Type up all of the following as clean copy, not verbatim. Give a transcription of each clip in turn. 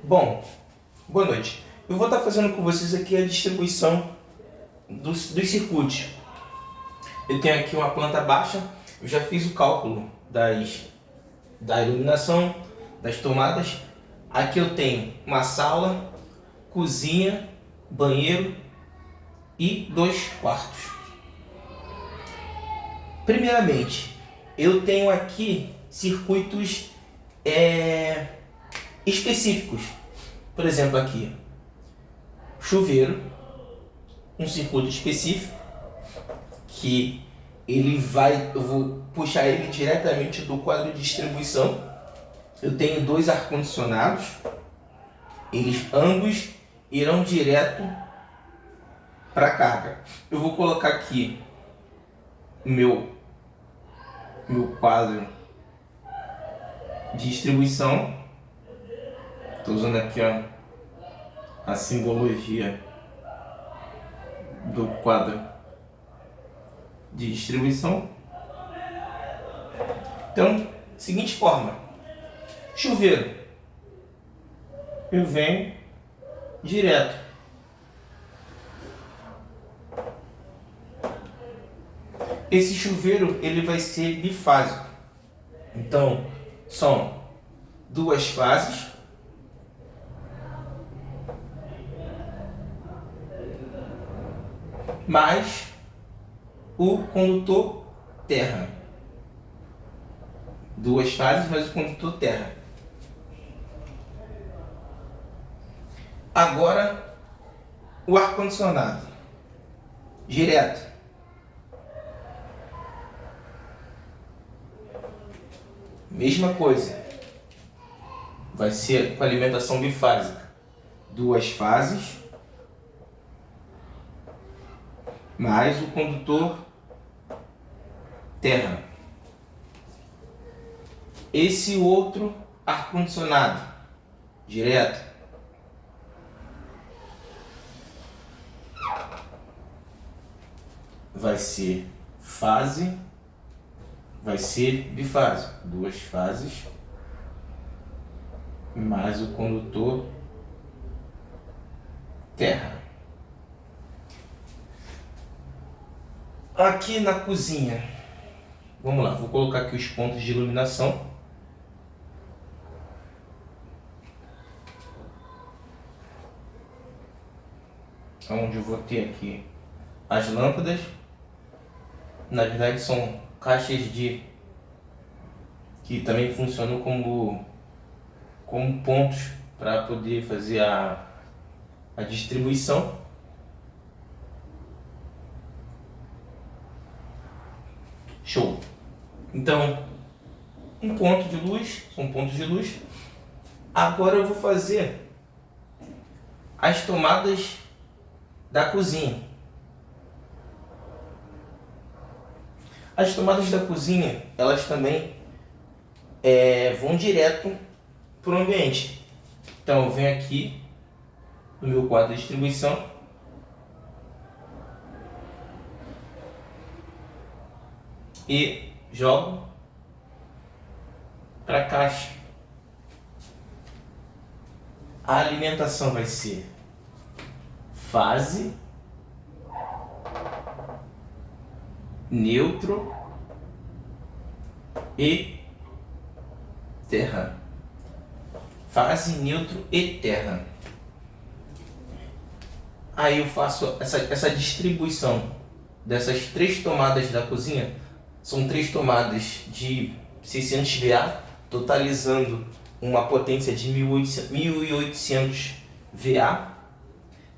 Bom, boa noite. Eu vou estar fazendo com vocês aqui a distribuição dos circuitos. Eu tenho aqui uma planta baixa, eu já fiz o cálculo da iluminação, das tomadas. Aqui eu tenho uma sala, cozinha, banheiro e 2 quartos. Primeiramente, eu tenho aqui circuitos específicos. Por exemplo, aqui, chuveiro, um circuito específico que eu vou puxar ele diretamente do quadro de distribuição. Eu tenho 2 ar-condicionados, eles ambos irão direto para a carga. Eu vou colocar aqui meu quadro de distribuição. Estou usando aqui a simbologia do quadro de distribuição. Então, seguinte forma: chuveiro, eu venho direto. Esse chuveiro ele vai ser bifásico. Então, são 2 fases. Mais o condutor terra. 2 fases mais o condutor terra. Agora, o ar-condicionado. Direto. Mesma coisa. Vai ser com alimentação bifásica. 2 fases. Mais o condutor terra. Esse outro ar-condicionado direto vai ser fase, vai ser bifásico, 2 fases mais o condutor terra. Aqui na cozinha, vamos lá, vou colocar aqui os pontos de iluminação. Onde eu vou ter aqui as lâmpadas. Na verdade são caixas que também funcionam como pontos para poder fazer a distribuição. Show! Então, um ponto de luz, são pontos de luz. Agora eu vou fazer as tomadas da cozinha. As tomadas da cozinha, elas também vão direto para o ambiente. Então eu venho aqui no meu quadro de distribuição. E jogo para a caixa. A alimentação vai ser fase, neutro e terra. Fase, neutro e terra. Aí eu faço essa distribuição dessas 3 tomadas da cozinha. São 3 tomadas de 600 VA, totalizando uma potência de 1800 VA.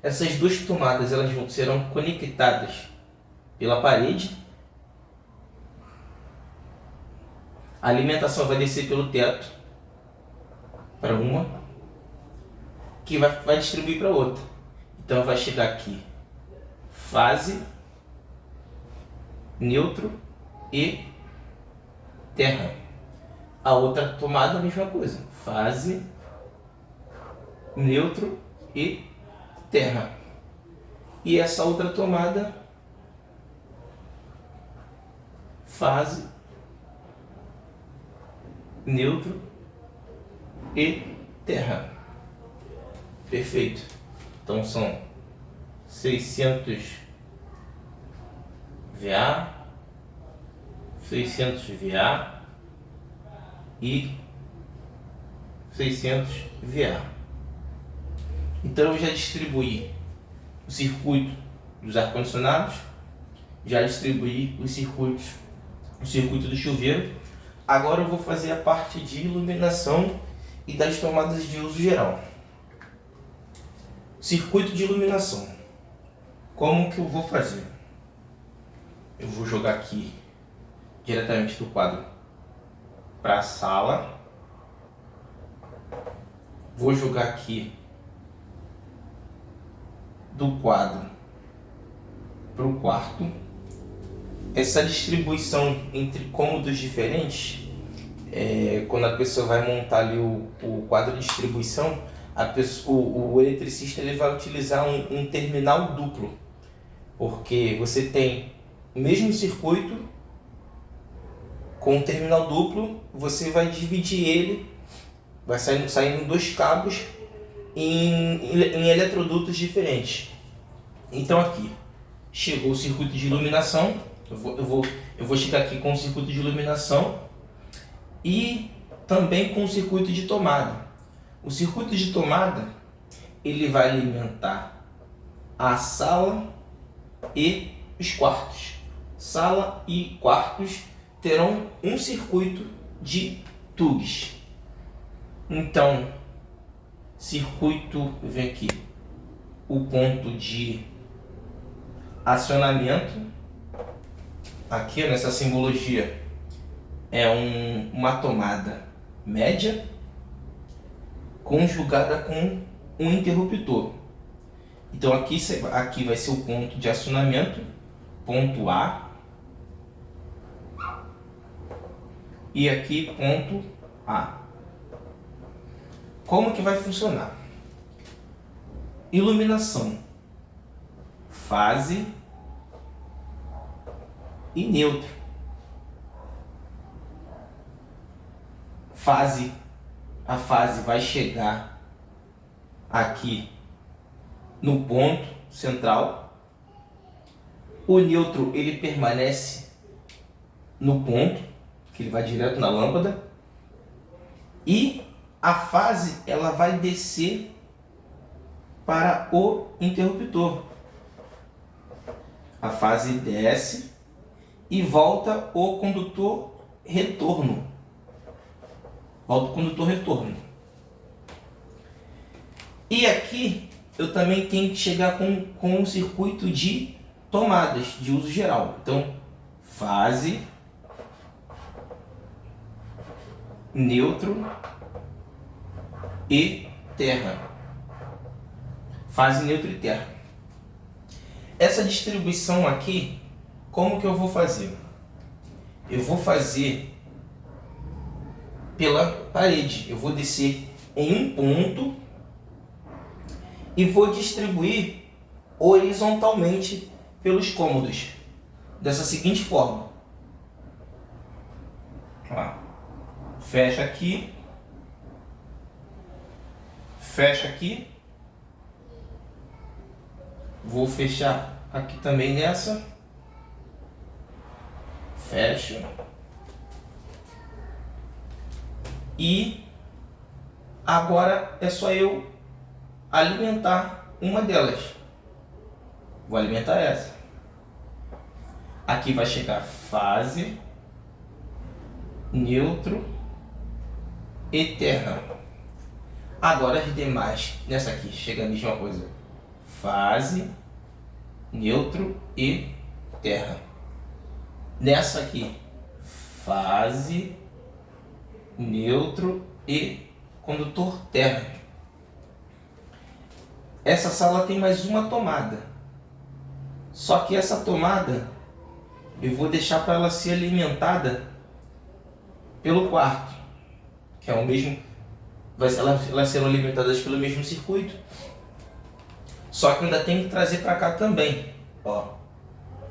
Essas 2 tomadas serão conectadas pela parede. A alimentação vai descer pelo teto para uma, que vai distribuir para outra. Então vai chegar aqui fase, neutro e terra. A outra tomada a mesma coisa, fase, neutro e terra. E essa outra tomada, fase, neutro e terra. Perfeito. Então são 600 VA, 600 VA e 600 VA. Então eu já distribuí o circuito dos ar-condicionados, já distribuí o circuito do chuveiro. Agora eu vou fazer a parte de iluminação e das tomadas de uso geral. Circuito de iluminação. Como que eu vou fazer? Eu vou jogar aqui diretamente do quadro para a sala. Vou jogar aqui do quadro para o quarto. Essa distribuição entre cômodos diferentes, quando a pessoa vai montar ali o quadro de distribuição, o eletricista ele vai utilizar um terminal duplo, porque você tem o mesmo circuito com um terminal duplo, você vai dividir ele, vai saindo dois cabos em eletrodutos diferentes. Então aqui chegou o circuito de iluminação, eu vou chegar aqui com o circuito de iluminação e também com o circuito de tomada. O circuito de tomada ele vai alimentar a sala e os quartos. Sala e quartos terão um circuito de TUGs. Então, circuito, vem aqui, o ponto de acionamento, aqui nessa simbologia é uma tomada média conjugada com um interruptor. Então aqui vai ser o ponto de acionamento, ponto A, e aqui ponto A. Como que vai funcionar? Iluminação, fase e neutro. A fase vai chegar aqui no ponto central. O neutro ele permanece no ponto, que ele vai direto na lâmpada. E a fase ela vai descer para o interruptor. A fase desce e volta o condutor retorno. Volta o condutor retorno. E aqui eu também tenho que chegar com um circuito de tomadas de uso geral. Então, fase, neutro e terra. Fase, neutro e terra. Essa distribuição aqui, como que eu vou fazer? Eu vou fazer pela parede. Eu vou descer em um ponto e vou distribuir horizontalmente pelos cômodos, dessa seguinte forma. Ó, fecha aqui, fecha aqui, vou fechar aqui também nessa, fecha, e agora é só eu alimentar uma delas. Vou alimentar essa. Aqui vai chegar fase, neutro e terra. Agora as demais, nessa aqui chega a mesma coisa. Fase, neutro e terra. Nessa aqui, fase, neutro e condutor terra. Essa sala tem mais uma tomada. Só que essa tomada eu vou deixar para ela ser alimentada pelo quarto, que é o mesmo, elas serão alimentadas pelo mesmo circuito. Só que eu ainda tenho que trazer para cá também, ó,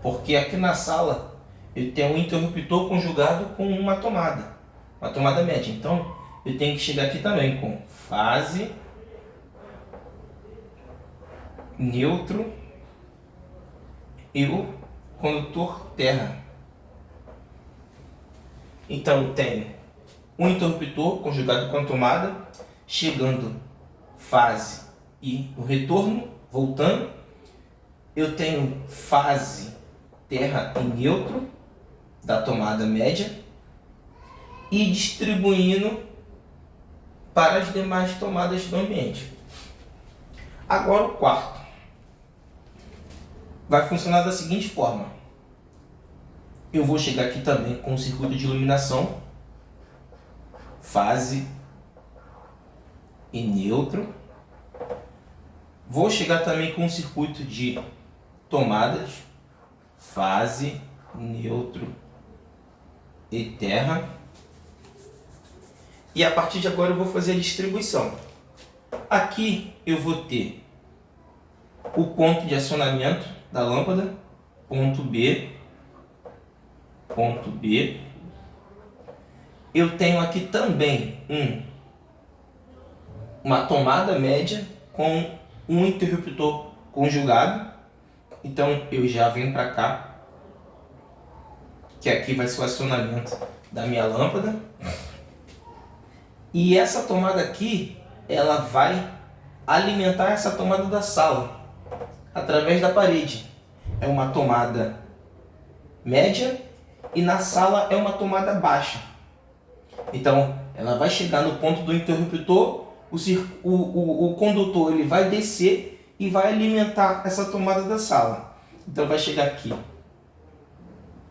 porque aqui na sala eu tenho um interruptor conjugado com uma tomada média. Então eu tenho que chegar aqui também com fase, neutro e o condutor terra. Então eu tenho um interruptor conjugado com a tomada, chegando fase e o retorno, voltando. Eu tenho fase terra e neutro da tomada média e distribuindo para as demais tomadas do ambiente. Agora o quarto vai funcionar da seguinte forma. Eu vou chegar aqui também com o circuito de iluminação, fase e neutro. Vou chegar também com o circuito de tomadas, fase, neutro e terra. E a partir de agora eu vou fazer a distribuição. Aqui eu vou ter o ponto de acionamento da lâmpada, ponto B, ponto B. Eu tenho aqui também uma tomada média com um interruptor conjugado. Então eu já venho para cá, que aqui vai ser o acionamento da minha lâmpada. E essa tomada aqui, ela vai alimentar essa tomada da sala através da parede. É uma tomada média e na sala é uma tomada baixa. Então ela vai chegar no ponto do interruptor, o condutor ele vai descer e vai alimentar essa tomada da sala. Então vai chegar aqui.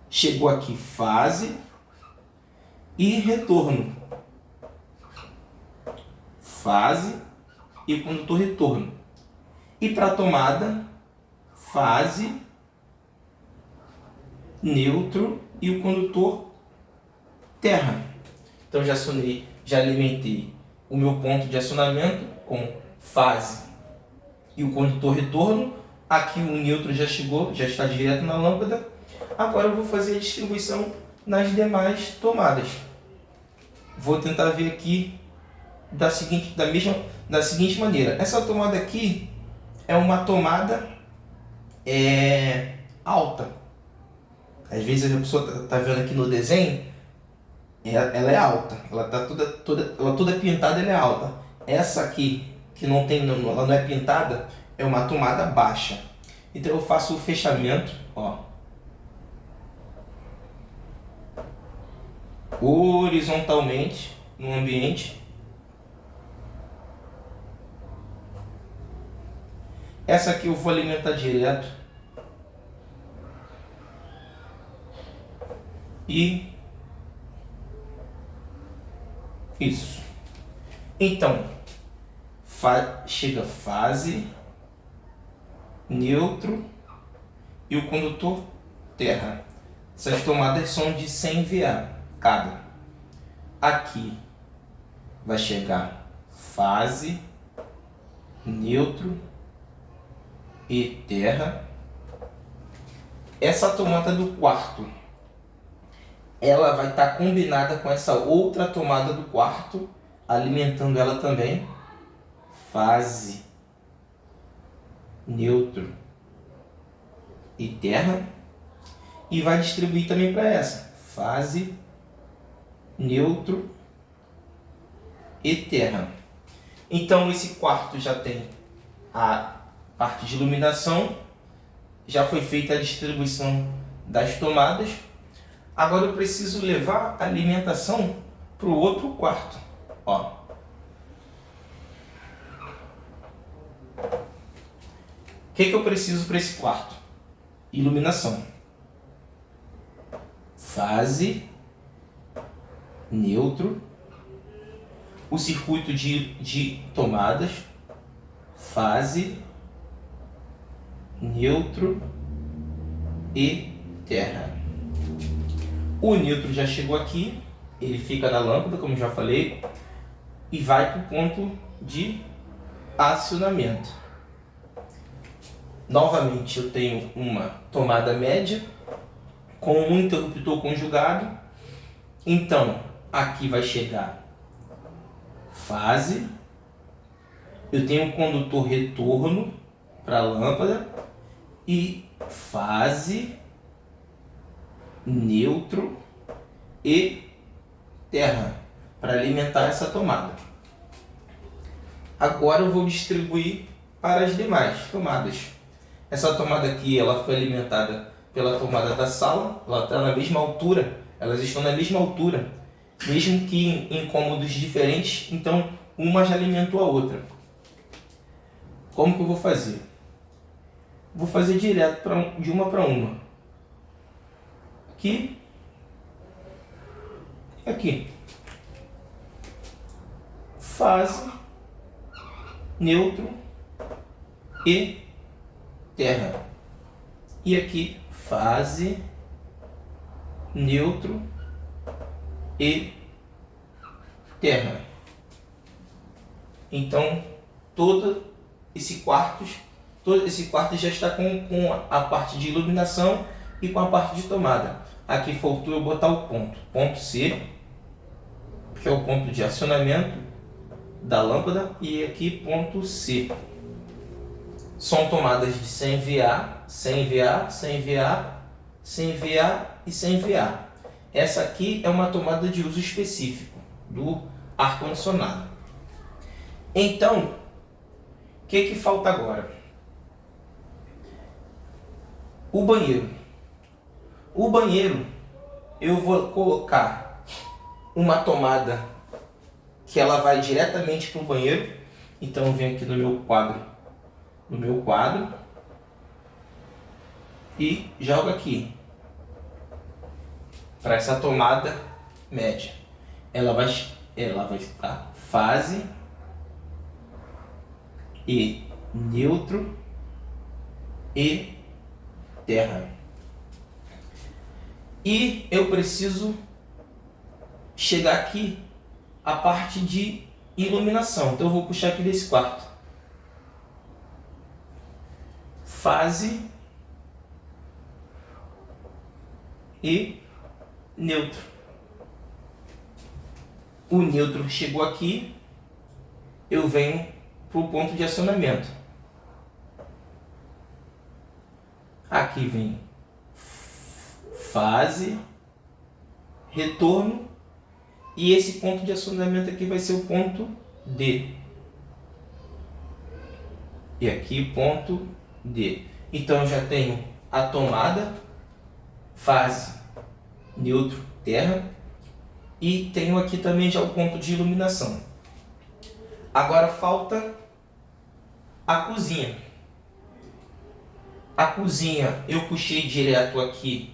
Chegou aqui fase e retorno. Fase e o condutor retorno. E para a tomada, fase, neutro e o condutor terra. Então já acionei, já alimentei o meu ponto de acionamento com fase e o condutor retorno. Aqui o neutro já chegou, já está direto na lâmpada. Agora eu vou fazer a distribuição nas demais tomadas. Vou tentar ver aqui da seguinte maneira. Essa tomada aqui é uma tomada alta. Às vezes a pessoa está vendo aqui no desenho, ela é alta. Ela tá toda pintada, ela é alta. Essa aqui, que ela não é pintada, é uma tomada baixa. Então eu faço o fechamento, ó, horizontalmente no ambiente. Essa aqui eu vou alimentar direto. E isso. Então, chega fase, neutro e o condutor terra. Essas tomadas são de 100 VA cada. Aqui vai chegar fase, neutro e terra. Essa tomada do quarto, ela vai estar combinada com essa outra tomada do quarto, alimentando ela também. Fase, neutro e terra. E vai distribuir também para essa. Fase, neutro e terra. Então esse quarto já tem a parte de iluminação, já foi feita a distribuição das tomadas. Agora eu preciso levar a alimentação para o outro quarto. Ó. O que eu preciso para esse quarto? Iluminação. Fase, neutro, o circuito de tomadas, fase, neutro e terra. O neutro já chegou aqui, ele fica na lâmpada, como já falei, e vai para o ponto de acionamento. Novamente eu tenho uma tomada média com um interruptor conjugado. Então aqui vai chegar fase, eu tenho um condutor retorno para a lâmpada e fase, neutro e terra para alimentar essa tomada. Agora eu vou distribuir para as demais tomadas. Essa tomada aqui ela foi alimentada pela tomada da sala, ela está na mesma altura, elas estão na mesma altura, mesmo que em cômodos diferentes, então uma já alimentou a outra. Como que eu vou fazer? Vou fazer direto de uma para uma. Aqui e aqui. Fase, neutro e terra. E aqui fase, neutro e terra. Então todo esse quarto já está com a parte de iluminação e com a parte de tomada. Aqui faltou eu botar o ponto C, que é o ponto de acionamento da lâmpada, e aqui ponto C. São tomadas de 100 VA, 100 VA, 100 VA, 100 VA e 100 VA. Essa aqui é uma tomada de uso específico do ar-condicionado. Então, o que falta agora? O banheiro. O banheiro, eu vou colocar uma tomada que ela vai diretamente para o banheiro. Então eu venho aqui no meu quadro e jogo aqui para essa tomada média. Ela vai ficar fase e neutro e terra. E eu preciso chegar aqui a parte de iluminação. Então eu vou puxar aqui desse quarto. Fase e neutro. O neutro chegou aqui, eu venho para o ponto de acionamento. Aqui vem fase, retorno, e esse ponto de acionamento aqui vai ser o ponto D. E aqui ponto D. Então eu já tenho a tomada, fase, neutro, terra, e tenho aqui também já o ponto de iluminação. Agora falta a cozinha. A cozinha eu puxei direto aqui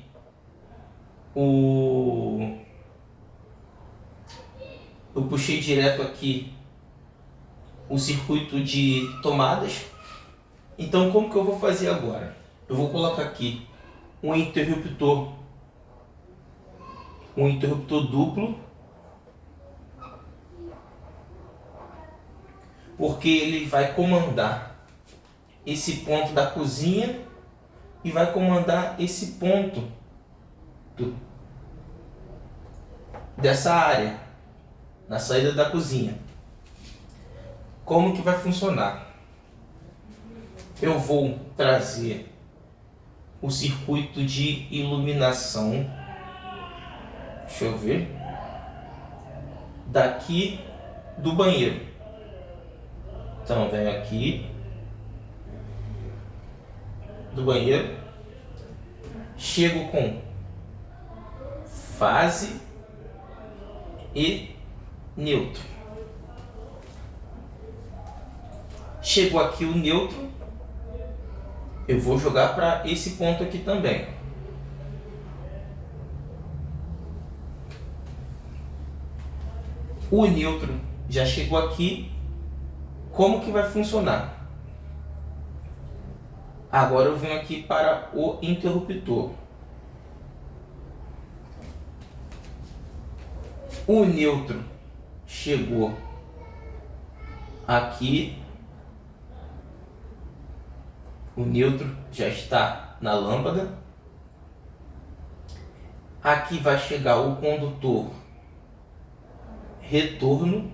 o circuito de tomadas. Então como que eu vou fazer agora? Eu vou colocar aqui um interruptor duplo, porque ele vai comandar esse ponto da cozinha e vai comandar esse ponto dessa área na saída da cozinha. Como que vai funcionar? Eu vou trazer o circuito de iluminação, deixa eu ver, daqui do banheiro. Então venho aqui do banheiro, chego com fase e neutro. Chegou aqui o neutro, eu vou jogar para esse ponto aqui também. O neutro já chegou aqui. Como que vai funcionar? Agora eu venho aqui para o interruptor. O neutro chegou aqui. O neutro já está na lâmpada. Aqui vai chegar o condutor retorno.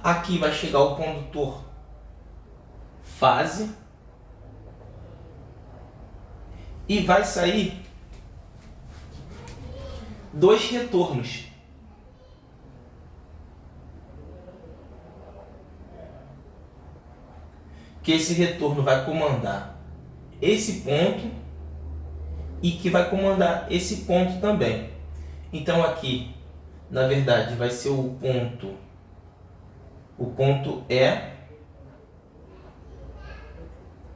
Aqui vai chegar o condutor fase e vai sair 2 retornos. Que esse retorno vai comandar esse ponto e que vai comandar esse ponto também. Então aqui, na verdade, vai ser o ponto E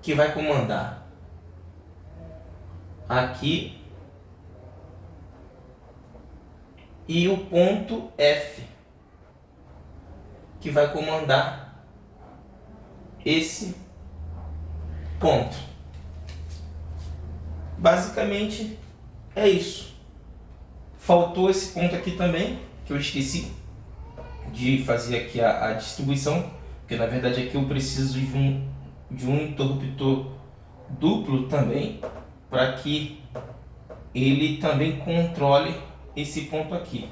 que vai comandar aqui e o ponto F que vai comandar esse ponto. Basicamente é isso. Faltou esse ponto aqui também, que eu esqueci de fazer aqui a distribuição, porque na verdade aqui eu preciso de um interruptor duplo também, para que ele também controle esse ponto aqui.